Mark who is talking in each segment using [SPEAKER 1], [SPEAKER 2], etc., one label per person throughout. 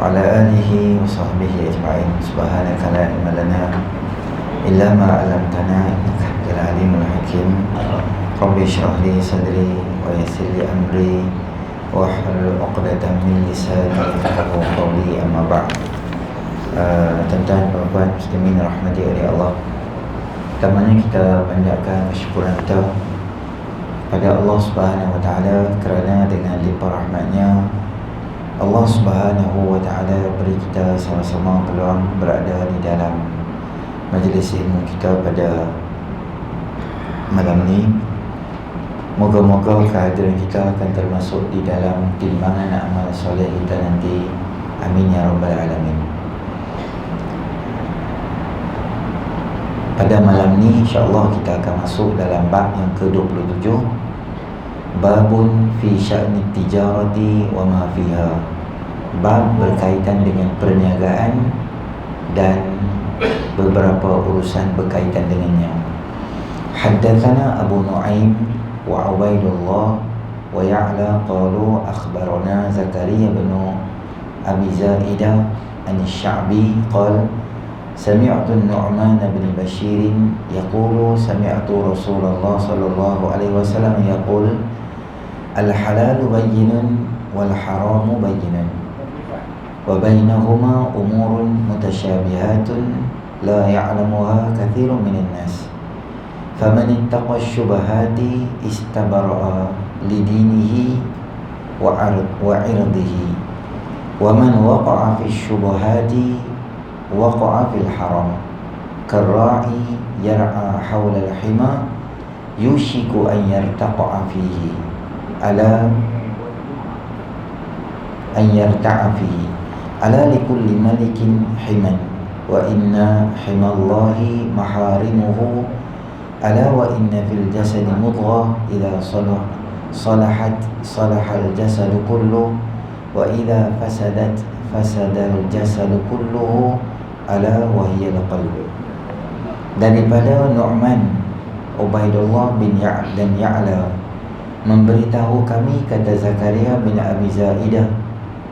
[SPEAKER 1] وعلى آله وصحبه أجمعين. سبحانك لا علم لنا إلا ما علمتنا إنك أنت العليم الحكيم. رب اشرح لي صدري ويسر لي أمري واحلل عقدة من لساني يفقهوا قولي. أما بعد. Tuan-tuan, puan-puan muslimin rahmati oleh Allah, pertamanya kita panjatkan kesyukuran kita pada Allah Subhanahu wa taala kerana dengan limpah rahmatnya Allah Subhanahu wa taala beri kita sama-sama peluang berada di dalam majlis ilmu kita pada malam ni. Moga-moga kehadiran kita akan termasuk di dalam timbangan amal soleh kita nanti. Amin ya rabbal alamin. Pada malam ni insya-Allah kita akan masuk dalam bab yang ke-27, babun fi sya'ni tijarati wa ma fiha. Bab berkaitan dengan perniagaan dan beberapa urusan berkaitan dengannya. Haddatsana Abu Nu'aim wa Ubaidullah wa Ya'la qalu akhbarana Zakaria bin Abi Zaidah an Sya'bi qala سمعت النعمان بن بشير يقول سمعت رسول الله صلى الله عليه وسلم يقول الحلال بين والحرام بين وبينهما أمور متشابهات لا يعلمها كثير من الناس فمن اتقى الشبهات استبرأ لدينه وعرضه ومن وقع في الشبهات وقع في الحرام كالراعي يرعى حول الحمى يوشك أن يرتقع فيه ألا لكل ملك حمى وإن حمى الله محارمه ألا وإن في الجسد مضغة إذا صلحت صلح الجسد كله وإذا فسدت فسد الجسد كله ala wahiyal qalb. Daripada Nu'man, Ubaidullah bin dan Ya'la memberitahu kami, kata Zakaria bin Abi Zaidah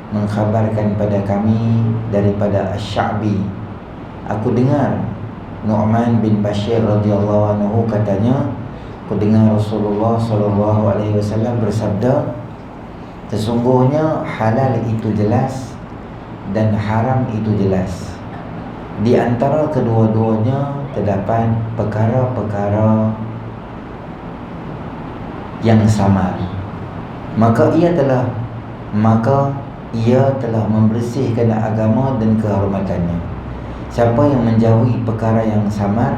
[SPEAKER 1] mengkhabarkan pada kami daripada Asy-Sya'bi, aku dengar Nu'man bin Bashir radhiyallahu anhu katanya, aku dengar Rasulullah sallallahu alaihi wasallam bersabda, sesungguhnya halal itu jelas dan haram itu jelas. Di antara kedua-duanya terdapat perkara-perkara yang samar. Maka ia telah membersihkan agama dan kehormatannya. Siapa yang menjauhi perkara yang samar,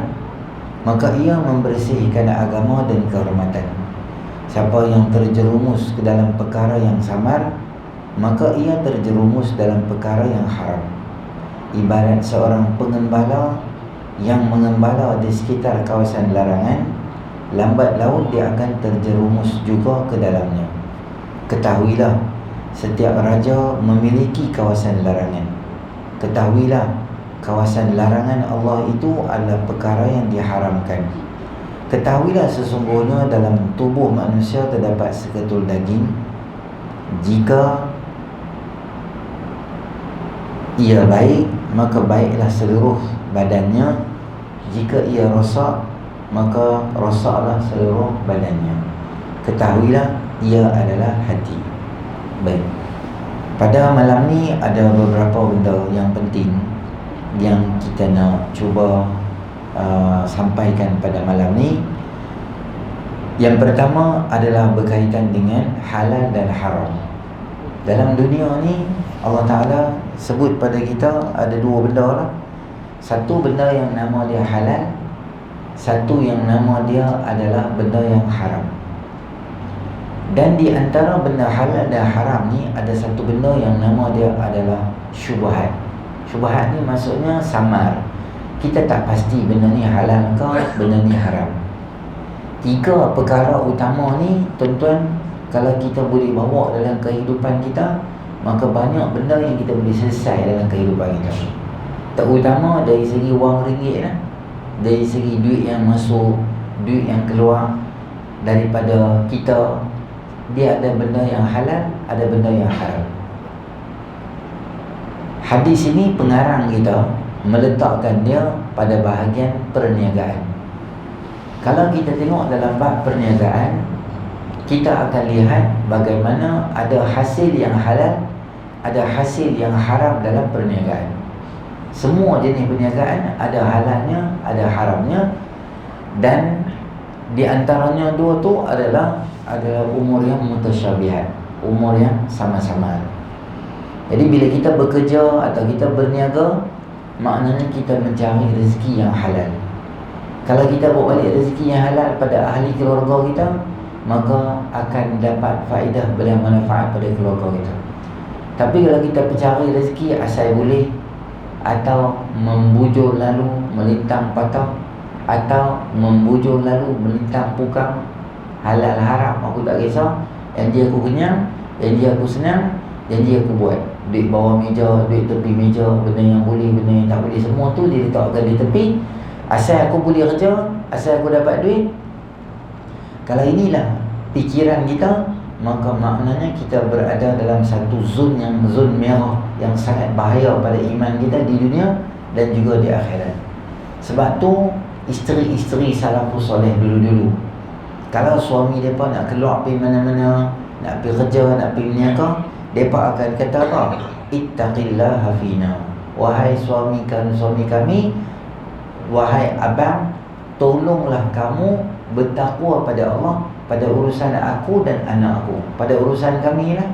[SPEAKER 1] maka ia membersihkan agama dan kehormatan. Siapa yang terjerumus ke dalam perkara yang samar, maka ia terjerumus dalam perkara yang haram. Ibarat seorang pengembala yang mengembala di sekitar kawasan larangan, lambat laun dia akan terjerumus juga ke dalamnya. Ketahuilah, setiap raja memiliki kawasan larangan. Ketahuilah, kawasan larangan Allah itu adalah perkara yang diharamkan. Ketahuilah, sesungguhnya dalam tubuh manusia terdapat seketul daging. Jika ia baik, maka baiklah seluruh badannya. Jika ia rosak, maka rosaklah seluruh badannya. Ketahuilah, ia adalah hati. Baik, pada malam ni ada beberapa benda yang penting yang kita nak cuba sampaikan pada malam ni. Yang pertama adalah berkaitan dengan halal dan haram. Dalam dunia ni Allah Ta'ala sebut pada kita ada dua benda lah. Satu benda yang nama dia halal, satu yang nama dia adalah benda yang haram. Dan di antara benda halal dan haram ni ada satu benda yang nama dia adalah syubhat. Syubhat ni maksudnya samar. Kita tak pasti benda ni halal ke, benda ni haram. Tiga perkara utama ni, tuan-tuan, kalau kita boleh bawa dalam kehidupan kita, maka banyak benda yang kita boleh selesai dalam kehidupan kita. Terutama dari segi wang ringgit lah, dari segi duit yang masuk, duit yang keluar daripada kita. Dia ada benda yang halal, ada benda yang haram. Hadis ini pengarang kita meletakkan dia pada bahagian perniagaan. Kalau kita tengok dalam bab perniagaan, kita akan lihat bagaimana ada hasil yang halal, ada hasil yang haram dalam perniagaan. Semua jenis perniagaan ada halalnya, ada haramnya, dan di antaranya dua tu adalah umur yang mutasyabihat, umur yang sama-sama. Jadi bila kita bekerja atau kita berniaga, maknanya kita mencari rezeki yang halal. Kalau kita bawa balik rezeki yang halal pada ahli keluarga kita, maka akan dapat faedah bermanfaat pada keluarga kita. Tapi kalau kita mencari rezeki asal boleh, atau membujur lalu melintang patah, atau membujur lalu melintang pukang, halal haram aku tak kisah, yang dia aku kenyang, yang dia aku senang, yang dia aku buat. Duit bawah meja, duit tepi meja, benda yang boleh, benda yang tak boleh, semua tu dia letakkan di tepi. Asal aku boleh kerja, asal aku dapat duit. Kalau inilah fikiran kita, maka maknanya kita berada dalam satu zon merah yang sangat bahaya pada iman kita di dunia dan juga di akhirat. Sebab tu isteri-isteri salafus soleh dulu-dulu, kalau suami mereka nak keluar pergi mana-mana, nak pergi kerja, nak pergi berniaga, mereka akan kata apa? Ittaqillaha fina. Wahai suami kami, wahai abang, tolonglah kamu bertakwa pada Allah pada urusan aku dan anak aku. Pada urusan kami lah,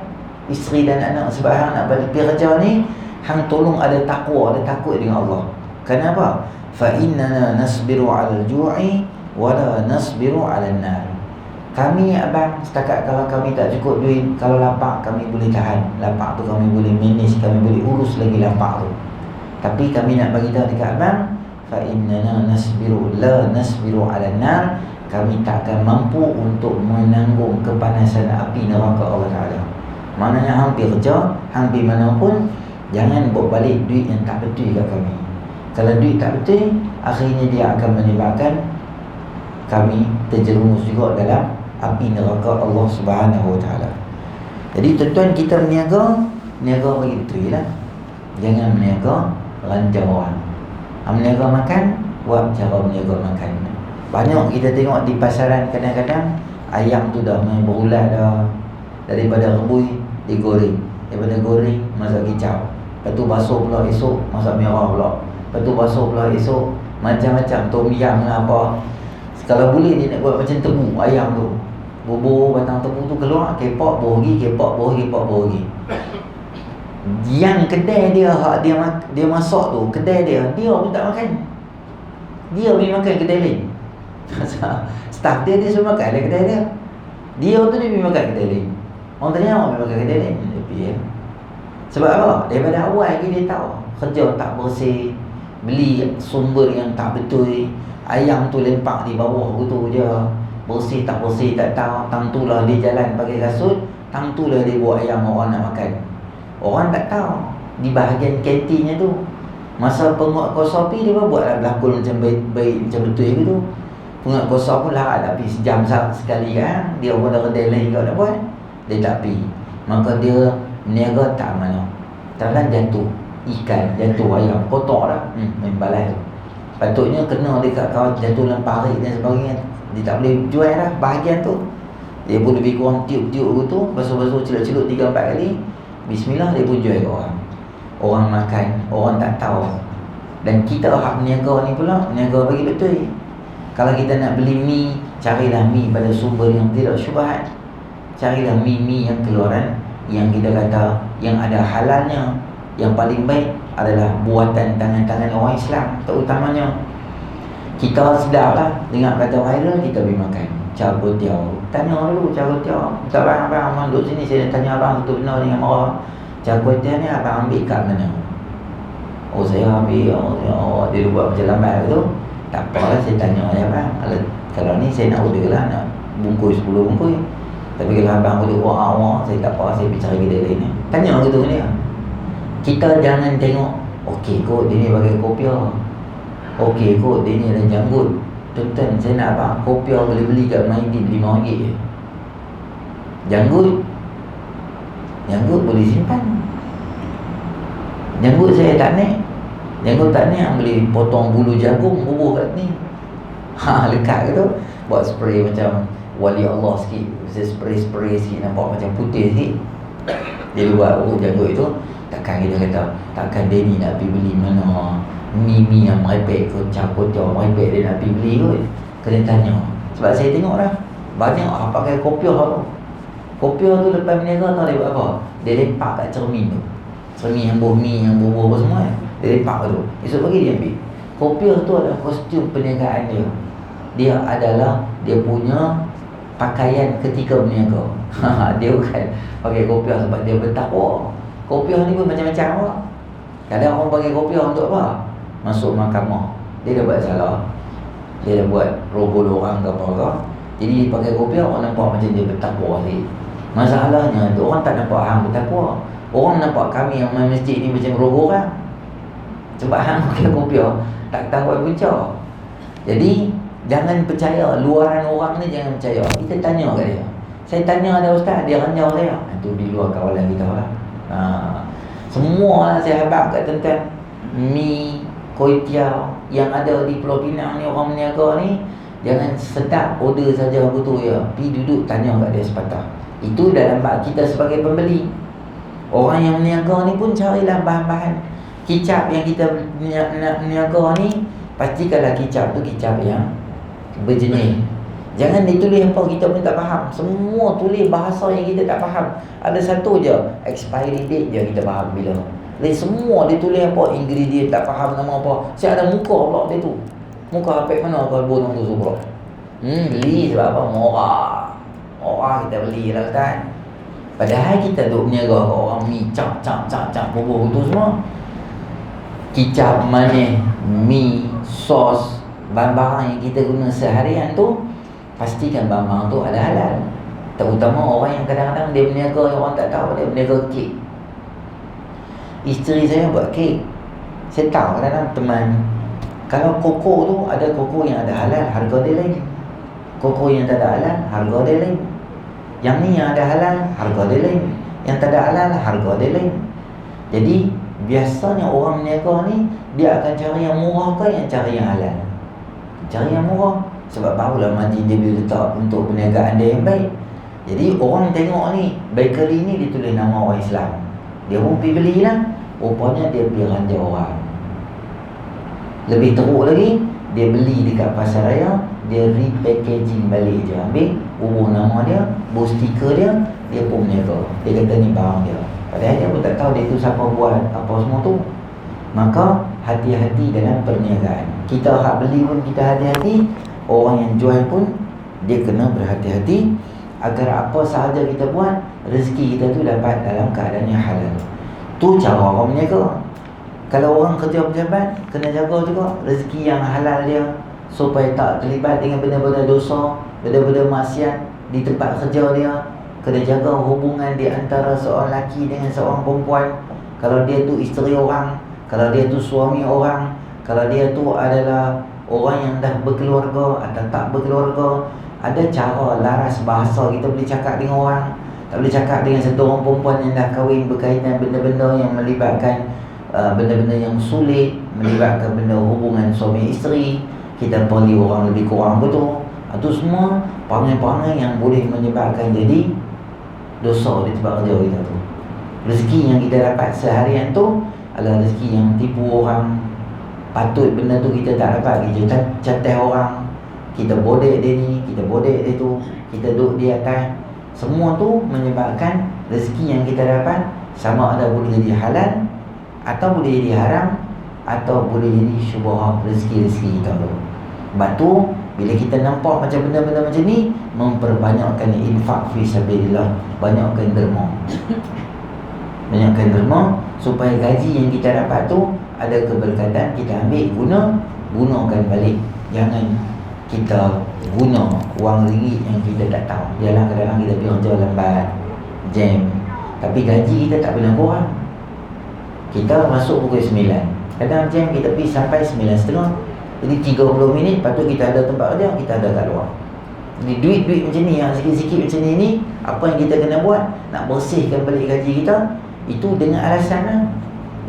[SPEAKER 1] isteri dan anak. Sebab hang nak balik pergi kerja ni, hang tolong ada takwa, ada takut dengan Allah. Kenapa? Fa innana nasbiru 'alal ju'i wa la nasbiru 'alan nar. Kami abang, setakat kalau kami tak cukup duit, kalau lapar kami boleh tahan. Lapar tu kami boleh manage, kami boleh urus lagi lapar tu. Tapi kami nak bagi tahu dekat abang, fa innana nasbiru la nasbiru 'alan nar. Kami tak akan mampu untuk menanggung kepanasan api neraka Allah Ta'ala. Maknanya hampir kerja, hampir mana pun, jangan bawa balik duit yang tak betul kat kami. Kalau duit tak betul, akhirnya dia akan menyebabkan kami terjerumus juga dalam api neraka Allah Subhanahu Wa Ta'ala. Jadi tuan-tuan, kita berniaga bagi betul lah. Jangan berniaga rancang orang. Berniaga makan, buat cara berniaga makan. Banyak kita tengok di pasaran, kadang-kadang ayam tu dah main berulat dah. Daripada rebus, digoreng. Daripada goreng, masak kicap. Lepas tu basuh pula esok, masak merah pula. Lepas tu basuh pula esok, macam-macam tom yam lah apa. Kalau boleh dia nak buat macam tebu ayam tu. Bubur batang tebu tu keluar, kepok, bohgi, kepok, bohgi, kepok, bohgi. Yang kedai dia, dia masak tu, kedai dia pun tak makan. Dia pergi makan kedai lain. Staff dia suruh makan ada kedai dia. Dia tu dia pergi makan kedai lain. Orang tanya awak pergi makan kedai lain, dia pergi. Sebab apa? Daripada awal lagi dia tahu kerja tak bersih, beli sumber yang tak betul, ayam tu lempak di bawah gitu je, bersih tak tahu. Tang tu lah dia jalan pakai kasut, tang tu lah dia buat ayam orang nak makan. Orang tak tahu di bahagian kantinnya tu. Masa penguat kosopi dia buat berlakon macam baik macam betul gitu. Penguat kosop pun lah tapi sejam sekali kan. Dia pun ada kedai lain kau nak buat, dia tak pergi. Maka dia niaga tak mana. Talan jatuh ikan, jatuh ayam, kotor dah. Main balai tu. Patutnya kena dekat kawan jatuh dalam parit dan sebagainya. Dia tak boleh jual dah bahagian tu. Dia pun lebih kurang tiup-tiup tu, basuh-basuh celup-celup 3-4 kali. Bismillah, dia pun jual ke orang. Orang makan, orang tak tahu. Dan kita hak niaga ni pula, niaga bagi betul. Kalau kita nak beli mi, carilah mi pada sumber yang tidak syubhat. Carilah mi yang keluaran, yang kita kata yang ada halalnya. Yang paling baik adalah buatan tangan-tangan orang Islam, terutamanya. Kita sedar lah, dengar kata viral, kita pergi makan char kway teow. Tanya dulu char kway teow. Tak abang duduk sini, saya tanya abang itu benar dengan marah. Char kway teow ni abang ambil kat mana? Oh saya ambil, dia buat macam lambat tu. Tak apalah, saya tanya je abang. Kalau ni saya nak order lah, nak bungkus 10 bungkus. Tapi kalau abang order wah, saya tak apa, saya pergi cari kedai lain. Tanya gitu kan dia. Kita jangan tengok, okey kot dia ni pakai kopiah, okey kot dia ni ada janggut. Tuan-tuan, saya nak abang kopiah boleh beli kat Maidin RM5 je. Janggut boleh simpan. Janggut saya tak naik. Janggut tak naik, boleh potong bulu jagung, bubuh kat ni. Lekat ke tu. Buat spray macam wali Allah sikit. Bisa spray sikit, nampak macam putih sikit. Dia buat janggut itu. Takkan kita kata, takkan dia ni nak pergi beli mana mi yang merepek, kocak-kocak merepek dia nak pergi beli kot. Kena tanya. Sebab saya tengok dah, banyak pakai kopiah tu. Kopiah tu lepas berniaga tahu dia buat apa? Dia lempak kat cermin tu. Cermin yang bau mi, yang bau apa semua kan. Dia lempak tu. Esok pagi dia ambil. Kopiah tu adalah kostum perniagaan dia. Dia adalah dia punya pakaian ketika berniaga. Dia bukan pakai kopiah sebab dia bertakwa. Kopiah ni pun macam-macam lah. Kadang orang pakai kopiah untuk apa? Masuk mahkamah. Dia dah buat salah, dia dah buat rogol orang ke apa-apa. Jadi dia pakai kopiah, orang nampak macam dia bertakwa sikit. Masalahnya tu orang tak nampak hang bertakwa. Orang nampak kami yang main masjid ni macam rogol orang. Sebab hang pakai kopiah tak tahu buat punca. Jadi jangan percaya luaran orang ni, jangan percaya. Kita tanya kat dia. Saya tanya ada ustaz, dia ranjau saya. Itu di luar kawalan kita lah. Semua lah saya habaq kat tuan-tuan, mi, kuih-tiao yang ada di Pulau Pinang ni, orang berniaga ni, jangan sedap order saja betul ya. Pergi duduk tanya kat dia sepatah. Itu dalam bab kita sebagai pembeli. Orang yang berniaga ni pun carilah bahan-bahan. Kicap yang kita nak berniaga ni, pastikanlah kicap tu kicap yang berjenis. Jangan ditulis apa kita pun tak faham. Semua tulis bahasa yang kita tak faham. Ada satu je, expiry date je kita faham bila. Lain semua dia tulis apa, ingredient tak faham nama apa. Saya ada muka pula dia tu. Muka apek mana kalau bonong tu pula. Beli sebab apa? Murah kita beli lah kan. Padahal kita duk berniaga ke orang mi cap bubuh tu semua. Kicap, manis, mi, sos, bahan-bahan yang kita guna seharian tu, pastikan bahan-bahan tu ada halal. Terutama orang yang kadang-kadang dia berniaga yang orang tak tahu, dia berniaga kek. Isteri saya buat kek. Saya tahu kadang-kadang teman, kalau koko tu, ada koko yang ada halal, harga dia lain. Koko yang tak ada halal, harga dia lain. Yang ni yang ada halal, harga dia lain. Yang tak ada halal, harga dia lain. Jadi biasanya orang berniaga ni, dia akan cari yang murah ke yang cari yang halal? Cari yang murah. Sebab barulah margin dia boleh letak untuk perniagaan dia yang baik. Jadi orang tengok ni, bakery ni ditulis nama orang Islam, dia pun pergi beli lah. Rupanya dia pergi ranjau orang. Lebih teruk lagi, dia beli dekat pasar raya, dia repackaging balik je. Ambil, ubah nama dia, buat stiker dia, dia pun berniaga. Dia kata ni barang dia, padahal dia pun tak tahu dia tu siapa buat apa semua tu. Maka hati-hati dalam perniagaan. Kita hak beli pun kita hati-hati. Orang yang jual pun dia kena berhati-hati agar apa sahaja kita buat, rezeki kita tu dapat dalam keadaan yang halal. Tu cara orang berniaga. Kalau orang kerja pejabat, kena jaga juga rezeki yang halal dia, supaya tak terlibat dengan benda-benda dosa, benda-benda maksiat di tempat kerja dia. Kena jaga hubungan di antara seorang lelaki dengan seorang perempuan. Kalau dia tu isteri orang, kalau dia tu suami orang, kalau dia tu adalah orang yang dah berkeluarga atau tak berkeluarga, ada cara laras bahasa kita boleh cakap dengan orang. Tak boleh cakap dengan satu orang perempuan yang dah kahwin berkaitan benda-benda yang melibatkan benda-benda yang sulit, melibatkan benda hubungan suami isteri. Kita perlu orang lebih kurang betul. Itu semua perangai-perangai yang boleh menyebabkan jadi dosa di tempat kerja kita tu. Rezeki yang kita dapat seharian tu adalah rezeki yang tipu orang. Patut benda tu kita tak dapat, kita catat orang, kita bodek dia ni, kita bodek dia tu, kita duduk di atas. Semua tu menyebabkan rezeki yang kita dapat sama ada boleh jadi halal, atau boleh jadi haram, atau boleh jadi syubhat rezeki-rezeki kita tu. Sebab tu bila kita nampak macam benda-benda macam ni, memperbanyakkan infak fi sabilillah, banyakkan derma. Banyakkan derma supaya gaji yang kita dapat tu ada keberkatan, kita ambil gunakan balik. Jangan kita guna wang ringgit yang kita tak tahu. Yalah kadang-kadang kita pergi kerja lambat, jam, tapi gaji kita tak pernah kurang. Kita masuk pukul 9, kadang jam kita pergi sampai 9.30. Jadi 30 minit patut kita ada tempat kerja, kita ada kat luar. Jadi duit-duit macam ni, yang sikit-sikit macam ni, apa yang kita kena buat? Nak bersihkan balik gaji kita. Itu dengan alasan lah.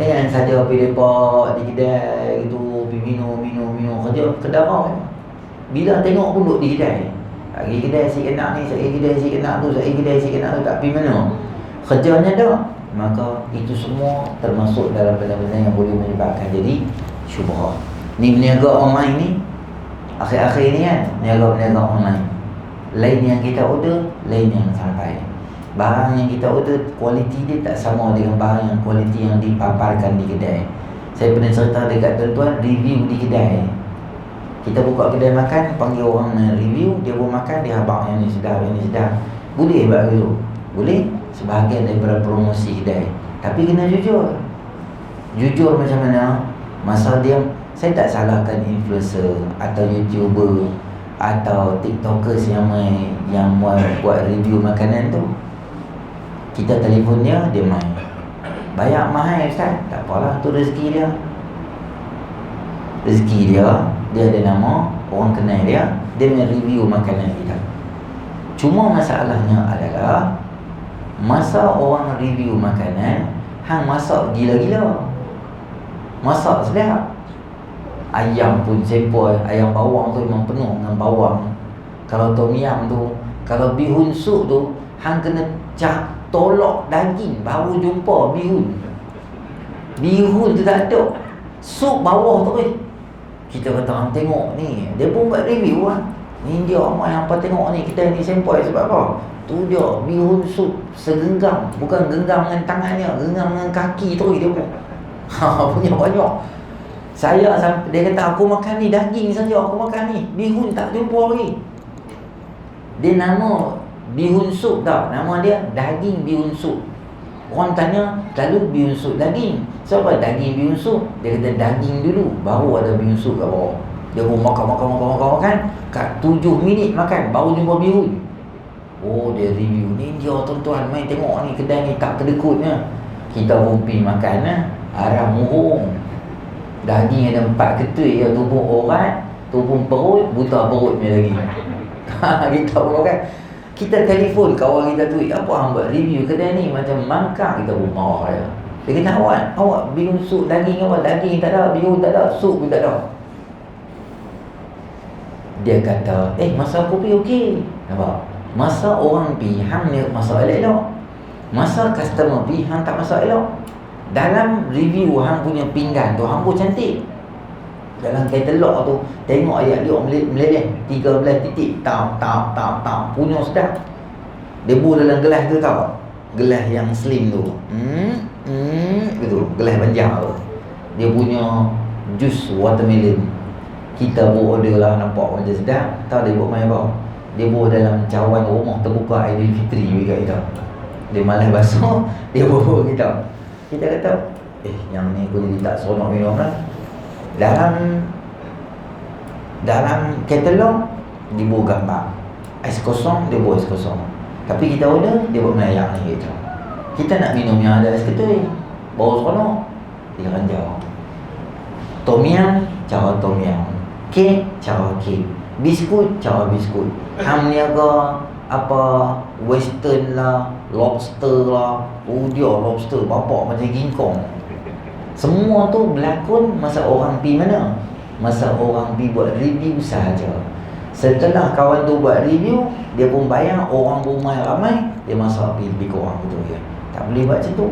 [SPEAKER 1] Jangan saja pergi lepak di kedai gitu, pergi minum kerja kedara. Bila tengok pun duduk di kedai. Pergi kedai si kena ni, saya kedai si kena tu, saya kedai si kena tu, tak pergi mana. Kerjanya dah. Maka itu semua termasuk dalam benda-benda yang boleh menyebabkan jadi syubhat. Ni berniaga online ni, akhir-akhir ni kan, berniaga online. Lain yang kita order, lain yang sampai. Barang yang kita order, kualiti dia tak sama dengan barang yang kualiti yang dipaparkan di kedai. Saya pernah cerita dekat tuan-tuan, review di kedai. Kita buka kedai makan, panggil orang review, dia pun makan, dia habaq yang ni sedap, yang ni sedap. Boleh buat gitu? Boleh, sebahagian daripada promosi kedai. Tapi kena jujur. Jujur macam mana? Masa dia, saya tak salahkan influencer atau YouTuber atau TikTokers yang buat review makanan tu. Kita telefon dia main. Bayar mahal Ustaz, tak apalah, tu rezeki dia. Rezeki dia, dia ada nama, orang kenal dia, dia review makanan kita. Cuma masalahnya adalah masa orang review makanan, hang masak gila-gila, masak sedap. Ayam pun sepoi, ayam bawang tu memang penuh dengan bawang. Kalau tom yum tu, kalau bihun sup tu, hang kena tolak daging baru jumpa bihun. Bihun tu tak ada, sup bawah tu. Kita kata hang tengok ni, dia pun buat review lah. Ni dia ramai apa tengok ni, kita ni sempoi sebab apa? Tu dia bihun sup segenggam, bukan genggam dengan tangannya, genggam dengan kaki tu dia pun. Punya banyak. Dia kata aku makan ni daging saja, aku makan ni, bihun tak jumpa lagi. Dia nama bihun sup tau, nama dia daging bihun sup. Orang tanya, lalu bihun sup daging, siapa daging bihun sup? Dia kata daging dulu, baru ada bihun sup kat bawah. Dia pun makan kat 7 minit makan, baru jumpa bihun. Oh, dia review ni dia tuan-tuan, main tengok ni kedai ni tak kedekutnya. Kita pun pergi makan lah, arah murung. Daging ada 4 ketui, ya, tu pun orat, tu pun perut, buta perutnya lagi. Kita pun makan. Kita telefon kawan kita tu, apa hang buat review kedai ni macam mangkak, kita pun marah dia. Dia kata awak bihun sup daging awak, daging tak ada, bihun tak ada, sup pun tak ada. Dia kata, masa aku pergi okey. Nampak? Masa orang pergi, hang ni masak elok-elok. Masa customer pergi, hang tak masak elok. Dalam review hang punya pinggan tu, hang pun cantik. Dalam katalog tu, tengok ayat dia meleleh 13 titik, tap, punya sedap. Dia buat dalam gelas tu tau, gelas yang slim tu, gitu, gelas banjar tu. Dia punya jus watermelon. Kita buat order lah, nampak macam sedap. Tahu dia buat main apa? Dia buat dalam cawan rumah terbuka Aidilfitri juga kita. Dia malas basuh, dia bawa kita. Kita kata, yang ni aku jadi tak seronok minum lah. Dalam katalog dia buat gambar ais kosong, dia buat ais kosong. Tapi kita order, dia buat melayak ni gitu. Kita nak minum yang ada ais ketui, bau seronok, dia ranjau. Tom yum, cara tom yum. Kek, cara kek. Biskut, cara biskut. Hang niaga apa western lah, lobster lah. Oh dia lobster bapak macam gingkong. Semua tu berlakon masa orang pergi mana? Masa orang pergi buat review sahaja. Setelah kawan tu buat review, dia pun bayar, orang ramai, dia masak pergi lebih kurang betul ya. Tak boleh buat macam tu.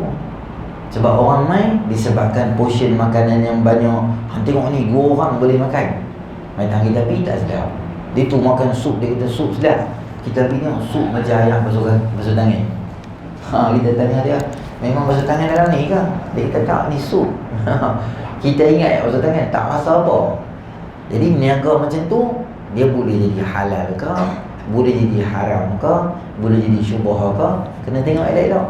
[SPEAKER 1] Sebab orang main disebabkan portion makanan yang banyak. Tengok ni 2 orang boleh makan. Main tangan kita pergi tak sedap. Dia tu makan sup, dia kata sup sedap. Kita pergi tengok sup macam ayam basuh tangan. Kita tanya dia, memang basuh tangan dalam ni ke? Dia kata tak, ni sup. Kita ingat basuh tangan, tak rasa apa. Jadi niaga macam tu, dia boleh jadi halal ke, boleh jadi haram ke, boleh jadi syubhah ke, kena tengok elok-elok.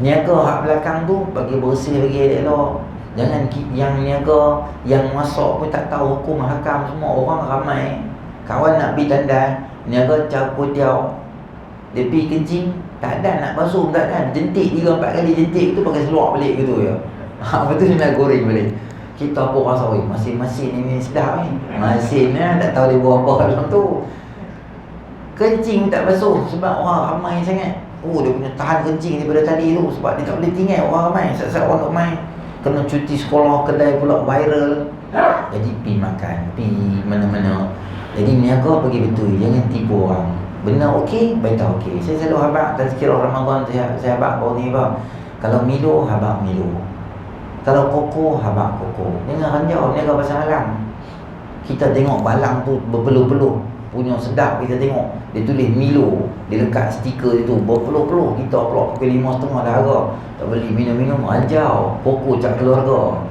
[SPEAKER 1] Niaga hak belakang tu bagi bersih, bagi elok-elok. Jangan yang niaga, yang masak pun tak tahu hukum hakam semua. Orang ramai, kawan nak pergi tandas, niaga campur tiaw, dia pergi kencing, tak ada nak basuh, tak ada, jentik 3-4 kali jentik tu pakai seluar balik gitu ya. Betul dia nak goreng balik. Kita pun rasa, masin-masin ni sedap ni. Masin ni tak tahu dia buat apa dalam tu. Kencing tak basuh sebab orang ramai sangat. Oh, dia punya tahan kencing daripada tadi tu sebab dia tak boleh tinggal orang ramai. Sat-sat orang tak main. kena cuti sekolah, kedai pula viral. Jadi pi makan, pi mana-mana. Jadi niaga pergi betul, jangan tipu orang. Benda okey, baik tak okey. Saya selalu habaq tazkirah Ramadan, saya habaq baru ni apa. Kalau Milo, habaq Milo. Kalau koko, habaq koko. Jangan ranjau niaga pasar malam. Kita tengok balang tu berpeluh-peluh, punya sedap kita tengok. Dia tulis Milo, dia lekat stiker itu berpeluh-peluh. Kita pula pukul 5.30 dah harga. Tak beli minum-minum, ranjau. Koko cak keluarga.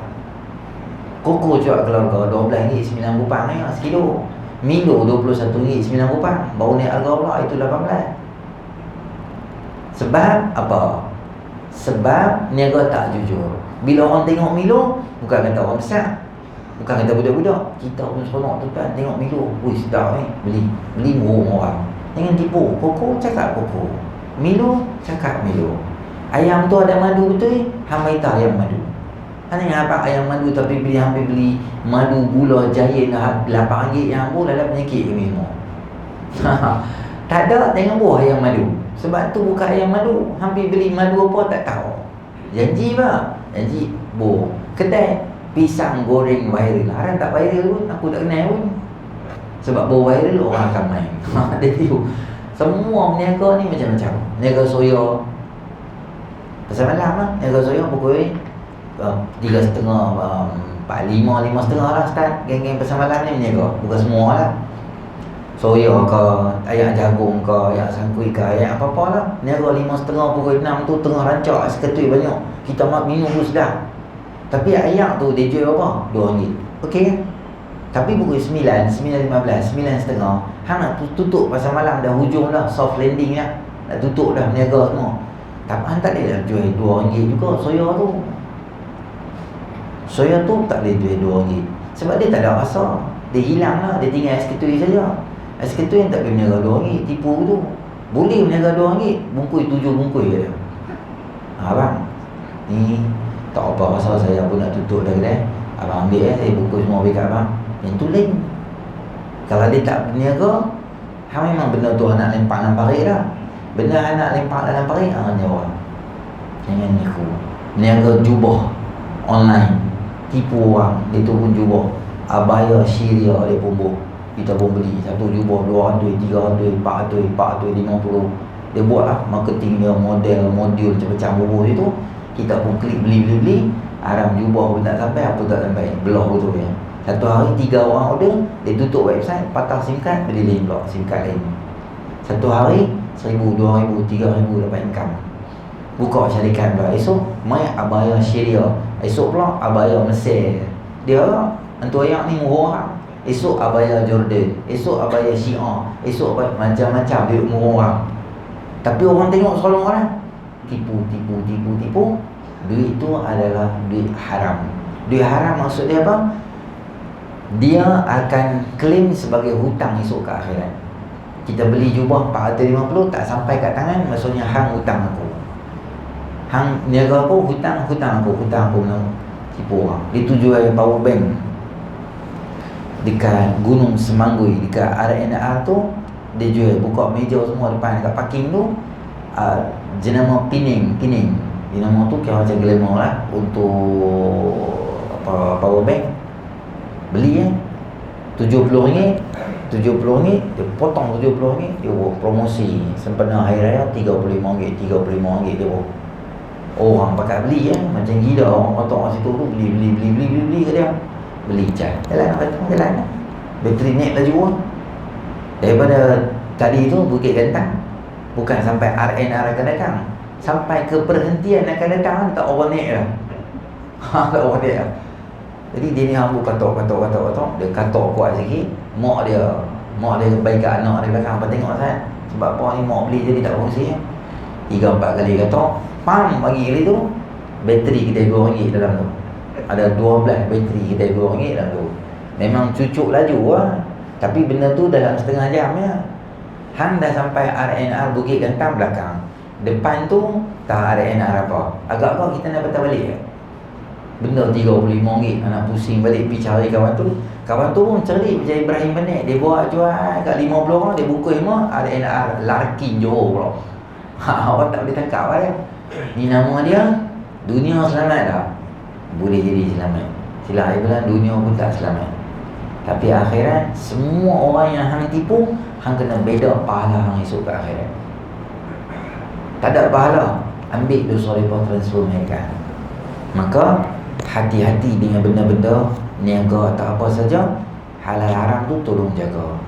[SPEAKER 1] Koko cak keluarga RM12 RM9 sekilo. Milo RM21 RM9. Baru naik harga pula itu RM18. Sebab apa? Sebab niaga tak jujur. Bila orang tengok Milo, bukan kata orang besar, bukan kata budak-budak, kita pun seronok tu kan tengok Milo. Wih sedap ni, beli murung orang. Jangan tipu. Koko cakap koko, Milo cakap Milo. Ayam tu ada madu betul, hamaita ayam madu. Hanya apa ayam madu tapi hampir beli madu gula Giant RM8 yang pun dalam penyakit ke minum. Tak ada tengok buah ayam madu. Sebab tu bukan ayam madu, hampir beli madu apa tak tahu. Janji apa? Janji kedai pisang goreng viral. Orang tak viral pun, aku tak kenal pun. Sebab viral orang akan main. Dia tipu. Semua peniaga ni macam-macam. Niaga soya pasal malam lah. Niaga soya pukul 3.30, 4.5, 5.30 lah start. Geng-geng pasal malam ni meniaga. Bukan semua lah. Soya ke, ayak jagung ke, ayak sangkui ke, ayak apa-apa lah. Niaga 5.30 pukul 6 tu tengah rancak seketui banyak. Kita minum pun sedap. Tapi ayak tu dia jual berapa? RM2. Okey kan? Tapi pukul 9, 9.15, 9.30 hang nak tutup pasal malam dah hujung dah, soft landing dah. Nak tutup dah niaga semua. Tapi hang tak boleh dah jual RM2 juga soya tu. Soya tu tak boleh jual RM2 sebab dia tak ada rasa. Dia hilang lah, dia tinggal es ketui saja. Es ketui yang tak boleh meniaga RM2, tipu tu. Boleh meniaga RM2, bungkus 7 bungkus je dia. Abang, ni tak apa rasa saya pun nak tutup dah kedai. Abang ambil saya bungkus semua bagi kat abang. Yang tu lain. Kalau dia tak berniaga, hang memang benda tu nak lempak dalam parit dah. Benda hang nak lempak dalam parit, hang jawab. Jangan nipu. Niaga jubah online, tipu orang. Dia tu pun jubah abaya Syria dia pun buat. Kita pun beli satu jubah RM200, RM300, RM400, RM450. Dia buat lah marketing dia, modul macam-macam bubuh itu. Kita pun klik beli. Aram jubah pun tak sampai, apa tak sampai, belah betul ya. Satu hari 3 orang order, dia tutup website, patah SIM card, beli lain pula SIM card lain. Satu hari RM1,000, RM2,000, RM3,000 dapat income. Buka syarikat pula. Esok mai abaya Syria, esok pula abaya Mesir. Dia hantu ayak ni murah orang. Esok abaya Jordan, esok abaya Syiah, esok macam-macam dia murah orang. Tapi orang tengok soalan orang, tipu. Duit tu adalah duit haram. Duit haram maksud dia apa? Dia akan claim sebagai hutang esok ke akhirat. Kita beli jubah RM450, tak sampai kat tangan, maksudnya hang hutang aku. Hang niaga aku, hutang aku tipu orang. Dia tu jual power bank dekat Gunung Semanggui, dekat RNR tu. Dia jual, buka meja semua depan dekat parking tu. Jenama Pining. Jenama tu kira macam glamour lah. Untuk apa, power bank. Beli RM70, dia potong RM70, dia buat promosi sempena hari raya RM35 dia buat. Orang pakai beli macam gila. Orang potong kat situ tu beli ke dia. Beli jalan bateri naik laju daripada tadi tu Bukit Gentang, bukan sampai RNR akan datang, sampai ke perhentian akan datang, tak orang naik dah. Tak orang naik dah. Jadi dia ni hambur katok. Dia katok kuat sikit. Mak dia baik kat anak dia belakang. Apa tengok Ustaz? Sebab apa ni mak beli jadi tak fungsi 3-4 kali katok, pam bagi kali tu. Bateri kedai RM2 dalam tu. Ada 12 bateri kedai RM2 dalam tu. Memang cucuk laju lah. Tapi benda tu dalam setengah jam ya. Hang dah sampai RNR Bukit Gentang belakang. Depan tu tak RNR apa. Agak-agak kita nak patah balik ya. Benda RM35, anak pusing balik pergi cari kawan tu. Kawan tu pun cerdik macam Ibrahim Benet. Dia buat jual kat 50 orang, dia buka lima RNR Larkin Johor pula. Orang tak boleh tangkap lah dia. Ni nama dia Dunia Selamat dah. boleh jadi selamat. Silap saya bilang dunia pun tak selamat. Tapi akhirat, semua orang yang hang tipu, hang kena beda pahala hang esok ke akhirat. Tak ada pahala, ambil dosa mereka, transfer mereka. Maka hati-hati dengan benda-benda niaga atau apa saja, halal haram tu tolong jaga.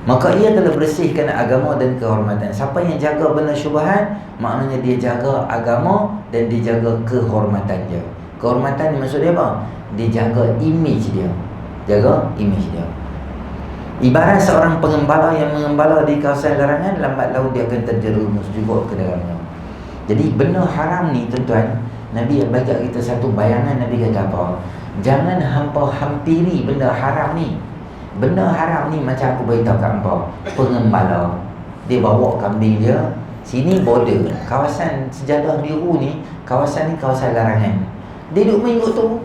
[SPEAKER 1] Maka ia telah bersihkan agama dan kehormatan. Siapa yang jaga benda syubhat, maknanya dia jaga agama dan dia jaga kehormatan dia. Kehormatan ni maksud dia apa? Dia jaga image dia. Jaga image dia. Ibarat seorang pengembala yang mengembala di kawasan larangan, lambat laun dia akan terjerumus juga ke dalamnya. Jadi benda haram ni tuan-tuan, Nabi bagi kita satu bayangan. Nabi kata apa? Jangan hampa hampiri benda haram ni. Benda haram ni macam aku beritahu kat hampa, pengembala dia bawa kambing dia, sini border, kawasan sejadah biru ni, kawasan ni kawasan larangan. Dia duduk main kat tu,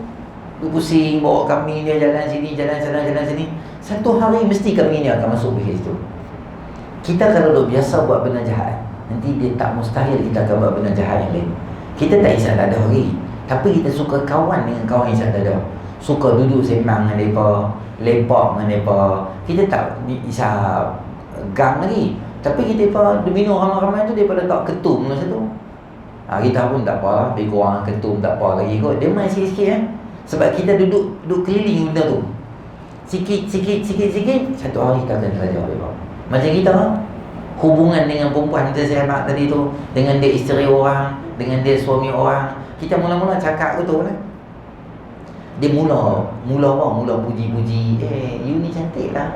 [SPEAKER 1] dia pusing bawa kambing dia, jalan sini, jalan sana, jalan sini. Satu hari mesti kambing dia akan masuk pergi situ. Kita kalau duk biasa buat benda jahat, nanti dia tak mustahil kita akan buat benda jahat yang lain. Kita tak isap dada hari, tapi kita suka kawan dengan kawan isap dada. Suka duduk sembang dengan mereka, lepak dengan mereka. Kita tak isap gang lagi, tapi kita minum ramai-ramai tu daripada tak ketum masa tu. Kita pun tak apa lah, lebih kurang ketum tak apa lagi kot. Dia main sikit-sikit sebab kita duduk keliling benda tu. Sikit, satu hari kita akan belajar mereka. Macam kita hubungan dengan perempuan kita saya abang tadi tu, dengan dia isteri orang, dengan dia suami orang. Kita mula-mula cakap betul lah. Dia mula puji-puji. You ni cantik lah.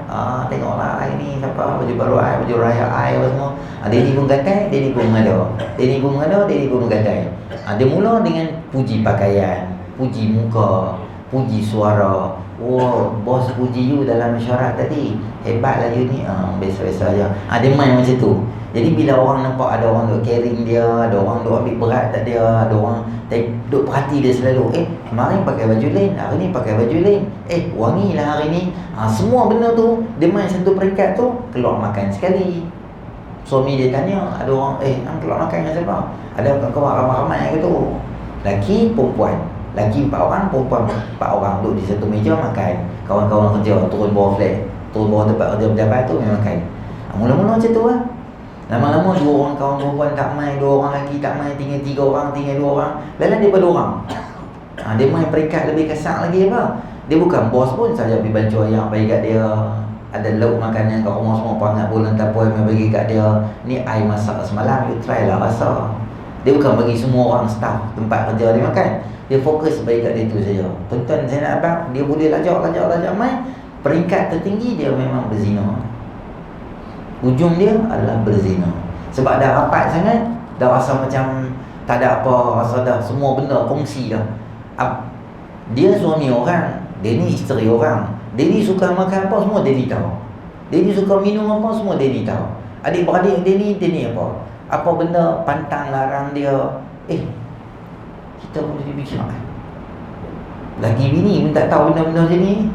[SPEAKER 1] Tengoklah hari ni siapa baju baru ai, baju raya ai apa semua. Dia ni pun gatai, dia ni pun mengada. Dia ni pun menggatai. Dia mula dengan puji pakaian, puji muka, puji suara. Oh, bos puji you dalam mesyuarat tadi. Hebatlah you ni. Biasa-biasa aja. Dia main macam tu. Jadi bila orang nampak ada orang duk caring dia, ada orang duk ambil berat tak dia, ada orang duk perhati dia selalu. Kemarin pakai baju lain, hari ni pakai baju lain. Wangilah hari ni. Semua benda tu dia main satu peringkat tu. Keluar makan sekali, suami dia tanya, ada orang, hang keluar makan dengan siapa? Ada kawan ramai-ramai ke tu. Laki, perempuan. Laki 4 orang, perempuan 4 orang duduk di satu meja makan. Kawan-kawan kerja turun bawah flat, turun bawah tempat kerja pejabat tu memang makan. Mula-mula macam tu lah. Lama-lama 2 orang kawan perempuan tak main, 2 orang lelaki tak main, tinggal 3 orang, tinggal 2 orang. Lain daripada orang. Dia main peringkat lebih kasar lagi apa? Dia bukan bos pun saja pergi bantu ayah bagi kat dia. Ada lauk makanan kat rumah semua pangat bulan tapoi bagi kat dia. Ni I masak semalam, you try lah rasa. Dia bukan bagi semua orang staff tempat kerja dia makan. Dia fokus bagi kat dia tu saja. Tuan-tuan saya nak abang, dia boleh lajak main. Peringkat tertinggi dia memang berzina. Ujung dia adalah berzina. Sebab dah rapat sangat, dah rasa macam tak ada apa, rasa dah semua benda kongsi dah. Dia suami orang, dia ni isteri orang. Dia ni suka makan apa, semua dia ni tahu. Dia ni suka minum apa, semua dia ni tahu. Adik-beradik dia ni apa. Apa benda pantang larang dia. Kita boleh difikir lagi bini pun tak tahu benda-benda macam ni.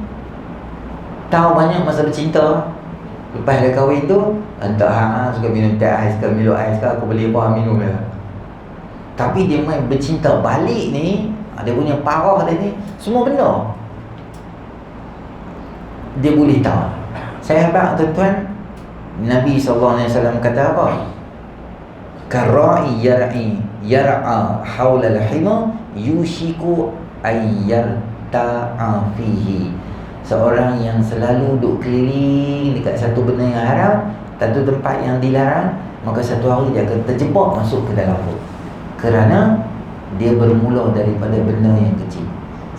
[SPEAKER 1] Tahu banyak masa bercinta. Lepas dah kahwin tu, entah hang suka minum teh ais ke minum ais ke, aku beli apa minum dia. Tapi dia main bercinta balik ni, dia punya parah dia ni, semua benda dia boleh tahu. Saya habaq tuan-tuan, Nabi SAW kata apa? Kara'i yar'a hawla al-hima yushiku ayyarta'a fihi. Seorang yang selalu duduk keliling dekat satu benda yang haram, satu tempat yang dilarang, maka satu hari dia akan terjebak masuk ke dalam tu. Kerana dia bermula daripada benda yang kecil.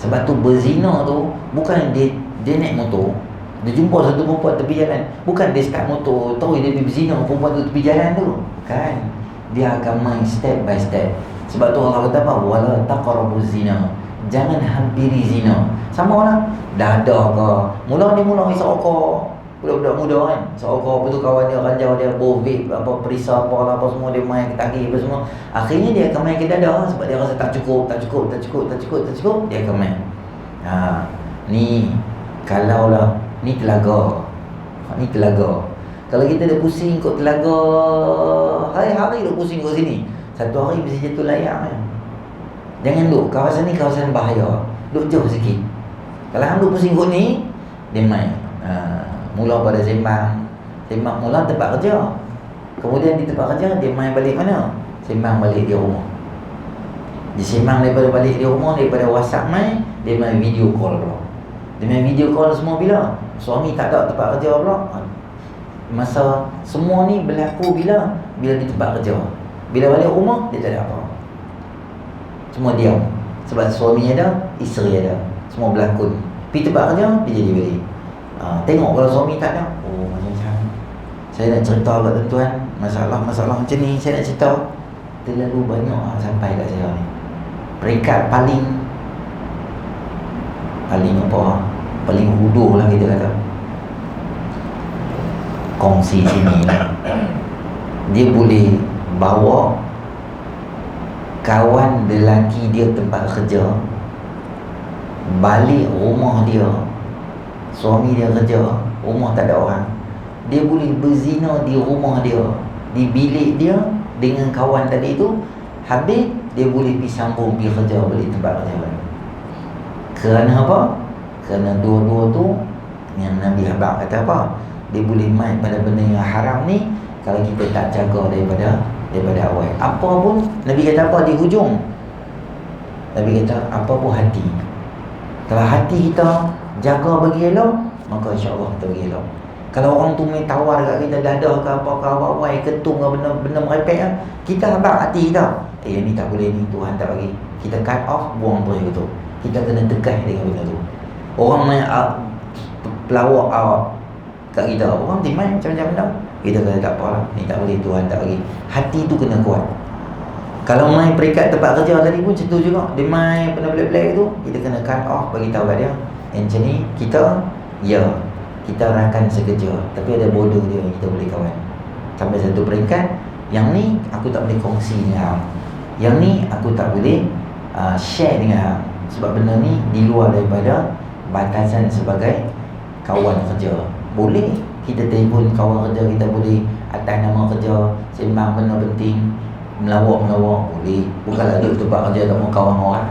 [SPEAKER 1] Sebab tu berzina tu bukan dia naik motor, dia jumpa satu perempuan tepi jalan, bukan dia start motor tahu dia berzina perempuan tu tepi jalan tu. Kan? Dia akan main step by step. Sebab tu Allah kata apa? Wala taqrabuz zina. Jangan hampiri zina. Sama lah, dah ada ke, mula isap rokok, budak-budak muda kan, isap rokok, lepas tu kawan dia ranjau dia vape, apa perisa apa semua, dia main ke kaki apa semua. Akhirnya dia akan main ke dada sebab dia rasa tak cukup, dia akan main. Ni kalaulah ni telaga. Kalau kita dah pusing kot telaga, hari-hari dah pusing kot sini, satu hari mesti jatuh layak kan. Jangan duk, kawasan ni kawasan bahaya. duk jauh sikit. Kalau hang duk pusing kot ni, dia main mula pada sembang mula tempat kerja. Kemudian di tempat kerja dia main balik mana? Sembang balik di rumah. Dia sembang daripada balik di rumah, daripada WhatsApp main, dia main video call pula. Dia main video call semua bila? Suami tak ada tempat kerja pula. Masa semua ni berlaku bila di tempat kerja. Bila balik rumah, dia tak ada apa. Semua diam. Sebab suami ada, isteri ada. Semua berlakon. Pergi tempat kerja, dia jadi balik. Tengok kalau suami tak ada, oh macam-macam. Saya nak cerita kat tuan-tuan, masalah-masalah macam ni saya nak cerita. Terlalu banyak sampai kat saya ni. Peringkat paling apa? Paling huduh lah kita kata. Kongsi sini lah. Dia boleh bawa kawan lelaki dia tempat kerja balik rumah dia. Suami dia kerja, rumah tak ada orang. Dia boleh berzina di rumah dia, di bilik dia dengan kawan tadi tu. Habis dia boleh pergi sambung pergi kerja balik tempat kerja balik. Kerana apa? Kerana dua-dua tu yang Nabi Habib kata apa? Dia boleh main pada benda yang haram ni kalau kita tak jaga daripada awal. Apa pun Nabi kata apa di hujung? Nabi kata apa pun hati. Kalau hati kita jaga bagi elok, maka insya-Allah kita bagi elok. Kalau orang tu main tawar kat kita dadah ke apa ke apa-apa, ketung ke benda merepek kan, kita habaq hati kita. Ni tak boleh ni, Tuhan tak bagi. Kita cut off, buang terus gitu. Kita kena tegas dengan benda tu. Orang main pelawak kat kita, orang dia main macam-macam benda, kita kena tak apalah, ni tak boleh, Tuhan tak bagi. Hati tu kena kuat. Kalau main peringkat tempat kerja tadi pun macam tu juga. Dia main benda black-black tu, kita kena cut off, bagi tahu kat dia. Macam ni kita kita rakan sekerja, tapi ada bodoh dia yang kita boleh kawan. Sampai satu peringkat, yang ni aku tak boleh kongsi dengan hang, yang ni aku tak boleh share dengan hang, sebab benda ni di luar daripada batasan sebagai kawan kerja. Boleh kita telefon kawan kerja kita, boleh atas nama kerja, sembang benda penting, melawak boleh. Bukanlah duduk tempat kerja tak mau kawan orang.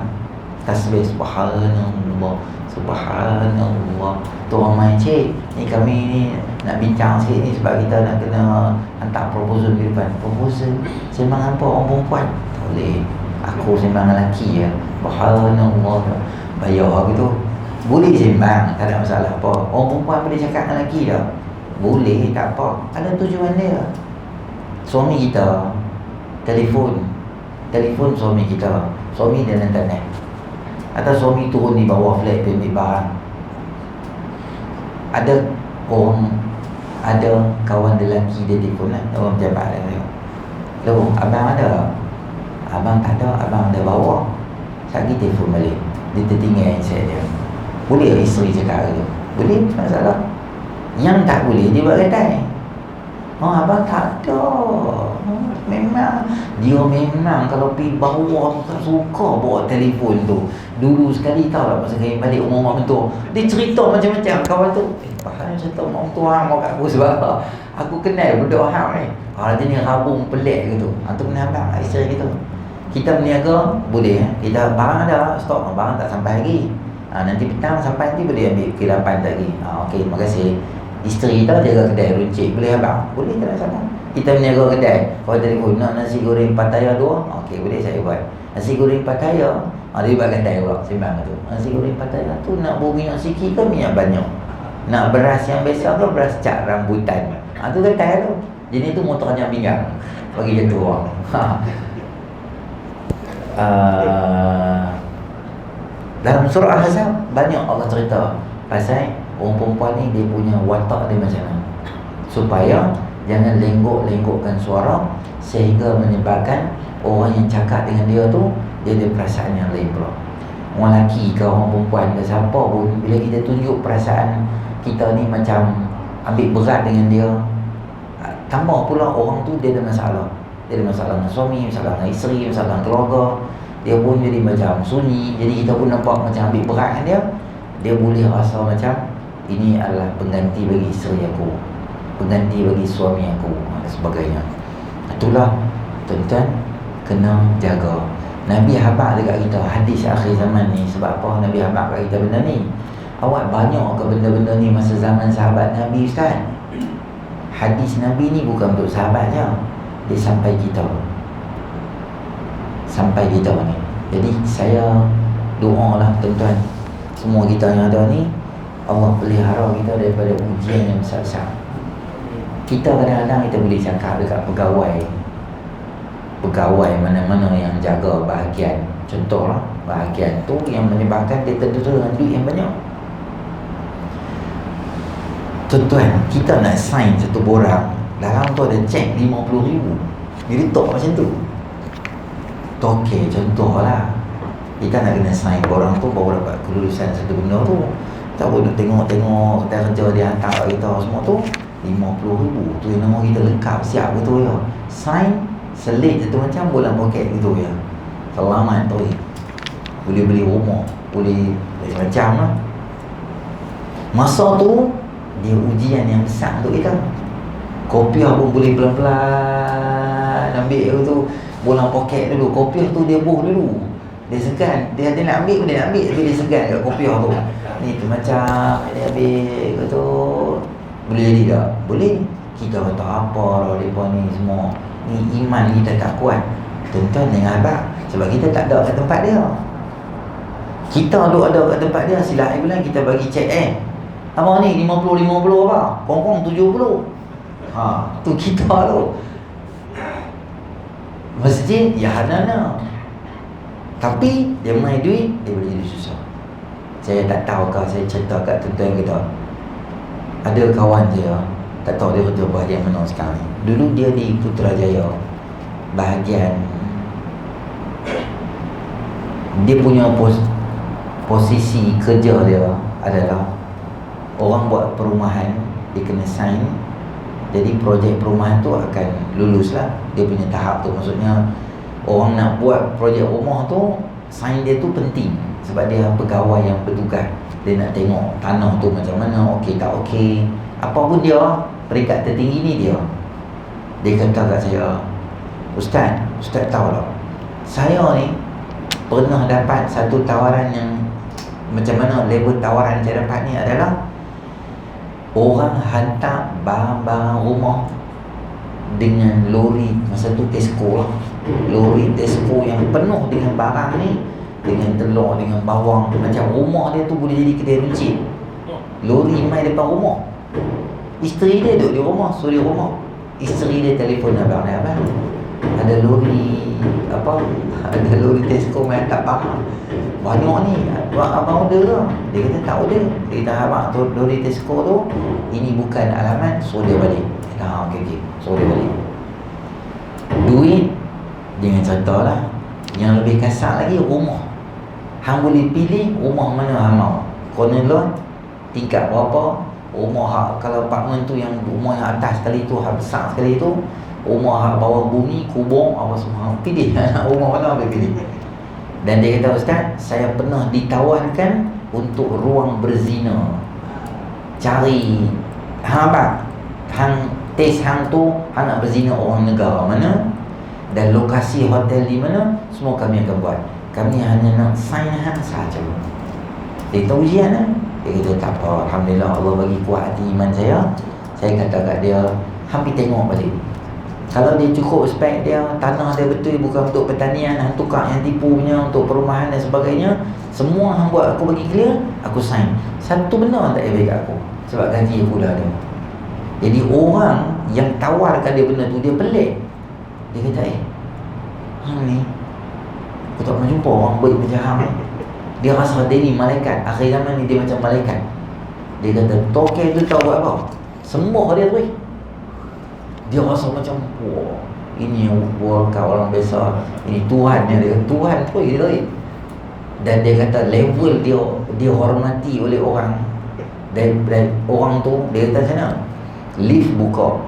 [SPEAKER 1] Tasbih subhanallah, subhanallah. Tu orang main, cik, ni kami ni nak bincang sikit ni sebab kita nak kena hantar proposal ke depan. Proposal? Sembang apa orang perempuan? Tak boleh. Aku sembang lelaki ya. Subhanallah. Bayar gitu. Boleh sembang, tak ada masalah apa. Orang perempuan boleh cakap dengan lelaki dah. Boleh, tak apa. Ada tujuan dia. Suami kita telefon suami kita, suami dalam internet, atau suami turun di bawah flat pergi ambil barang. Ada kawan lelaki dia telefon lah, orang pejabat dia tengok, loh abang ada? Abang tak ada, abang ada bawa. Sekali telefon balik, dia tertinggal handset dia. Boleh isteri cakap gitu? Boleh, tak masalah. Yang tak boleh dia buat kedai. Abang tak ada. Memang kalau pergi bawah tak suka bawa telefon tu. Dulu sekali tahu tak, masa saya balik rumah mak mentua, dia cerita macam-macam kawan tu. Bahaya cerita mak mentua mau kat aku sebab aku kenal budak hang ni. Dia ni rabung pelik gitu. Tu kena abang isteri gitu. Kita berniaga boleh, kita barang ada stok, barang tak sampai lagi. Nanti petang sampai, nanti boleh ambil kilapan lagi. Okey, terima kasih. Isteri kita jaga kedai runcit, boleh abang? Boleh, tak ada salah. Kita berniaga kedai, kalau telefon nak nasi goreng Pattaya 2, okey, boleh saya buat. Nasi goreng Pattaya, dia buat kedai pula, sembang tu. Nasi goreng Pattaya tu nak minyak sikit ke minyak banyak? Nak beras yang biasa ke beras cak rambutan? Tu kedai tu. Jadi tu motornya pinggang, bagi dia tu orang. Dalam surah Al-Ahzab banyak Allah cerita pasal orang perempuan ni dia punya watak dia macam mana, supaya jangan lenggok-lenggokkan suara sehingga menyebabkan orang yang cakap dengan dia tu dia ada perasaan yang lain pula. Orang lelaki ke orang perempuan ke siapa pun, bila kita tunjuk perasaan kita ni macam ambil berat dengan dia, tambah pula orang tu dia ada masalah. Dia ada masalah dengan suami, masalah dengan isteri, masalah dengan keluarga, dia pun jadi macam sunyi. Jadi kita pun nampak macam ambil berat dengan dia. Dia boleh rasa macam ini adalah pengganti bagi isteri aku, pengganti bagi suami aku dan sebagainya. Itulah tuan-tuan kena jaga. Nabi habaq dekat kita hadis akhir zaman ni. Sebab apa Nabi habaq kat kita benda ni? Awak banyak ke benda-benda ni masa zaman sahabat Nabi, Ustaz? Hadis Nabi ni bukan untuk sahabat je, dia sampai kita. Sampai kita ni. Jadi saya doalah tuan-tuan, semua kita yang ada ni, Allah pelihara kita daripada ujian yang besar-besar. Kita kadang-kadang kita boleh cakap dekat pegawai mana-mana yang jaga bahagian. Contohlah, bahagian tu yang menyebabkan dia terdedah dengan duit yang banyak. Tuan-tuan, kita nak sign satu borang, dalam tu ada cek RM50,000. Dia letak macam tu. Okey, contohlah, kita nak kena sign borang tu baru dapat kelulusan satu benda tu. Tak boleh tengok-tengok kerja dia hantar kat kita semua tu RM50,000. Tu yang nama kita lengkap siap betul ya. Sign, selit satu macam bola poket gitu ya. Selamat tu. Boleh beli rumah, boleh macam-macam lah. Masa tu dia ujian yang besar untuk kita. Kopiah pun boleh pelan-pelan ambil tu bola poket dulu. Kopiah tu dia buh dulu. Dia segan, dia nak ambil pun dia nak ambil, tapi dia segan kat kopiah tu. Ni tu macam dia ambil ke tu. Boleh jadi tak? Boleh. Kita kata apa lah mereka ni semua. Ni iman kita tak kuat. Tuan-tuan dengan abang, sebab kita tak ada kat tempat dia. Kita duduk ada kat tempat dia, silap bulan kita bagi cek abang ni 50 apa? Kongkong 70. Tu kita tu. Masjid ya hanana. Tapi dia main duit, dia boleh jadi susah. Saya tak tahu kalau saya cerita kat tuan-tuan kita. Ada kawan saya, tak tahu dia kerja bahagian mana sekarang ni. Dulu dia di Putrajaya, bahagian dia punya posisi kerja dia adalah orang buat perumahan, dia kena sign. Jadi projek perumahan tu akan lulus lah. Dia punya tahap tu, maksudnya orang nak buat projek rumah tu, sign dia tu penting. Sebab dia pegawai yang bertugas. Dia nak tengok tanah tu macam mana, okey tak okey. Apa pun dia, peringkat tertinggi ni dia. Dia kata kat saya, Ustaz tahu tak, saya ni pernah dapat satu tawaran yang macam mana level tawaran saya dapat ni adalah orang hantar barang-barang rumah dengan lori, masa tu Tesco lah, lori Tesco yang penuh dengan barang ni, dengan telur, dengan bawang. Macam rumah dia tu boleh jadi kedai runcit. Lori mai depan rumah, isteri dia duduk di rumah, suri rumah. Isteri dia telefon abang dia, abang ada lori apa, ada lori Tesco mai tak faham banyak ni, abang order ke? Dia kata tak order. Dia kata abang tu lori Tesco tu, ini bukan alamat, suruh dia balik. Dia kata okey, suruh dia balik. Duit dengan contohlah, yang lebih kasar lagi, rumah. Hang boleh pilih rumah mana hang mau. Corner loan, tingkat berapa, rumah hak, kalau apartmen tu yang rumah yang atas sekali tu, hak besar sekali tu, rumah hak bawah bumi, kubur, apa semua. Hang pilih nak rumah mana boleh pilih. Dan dia kata, Ustaz, saya pernah ditawarkan untuk ruang berzina. Cari hang apa? Hang test hang tu, hang nak berzina orang negara mana, dan lokasi hotel di mana, semua kami akan buat. Kami hanya nak sign hang saja. Dia tahu ujian lah. Dia kata tak apa, alhamdulillah Allah bagi kuat hati iman saya. Saya kata kat dia, hang pergi tengok balik. Kalau dia cukup spek dia, tanah dia betul bukan untuk pertanian, hang tukar yang tipu punya untuk perumahan dan sebagainya, semua hang buat aku bagi clear, aku sign. Satu benda tak payah bagi aku, sebab gaji aku dah ada. Jadi orang yang tawarkan dia benda tu, dia pelik. Dia kata, hang ni, aku tak pernah jumpa orang baik macam hang. Dia rasa dia ni malaikat. Akhir zaman ni dia macam malaikat. Dia kata, token tu tahu buat apa? Semua dia tu. Dia rasa macam, wah, ini bukan orang biasa, ini Tuhan yang dia, Tuhan tu dia. Dan dia kata level dia hormati oleh orang. Dan orang tu, dia kata macam mana? Lift buka.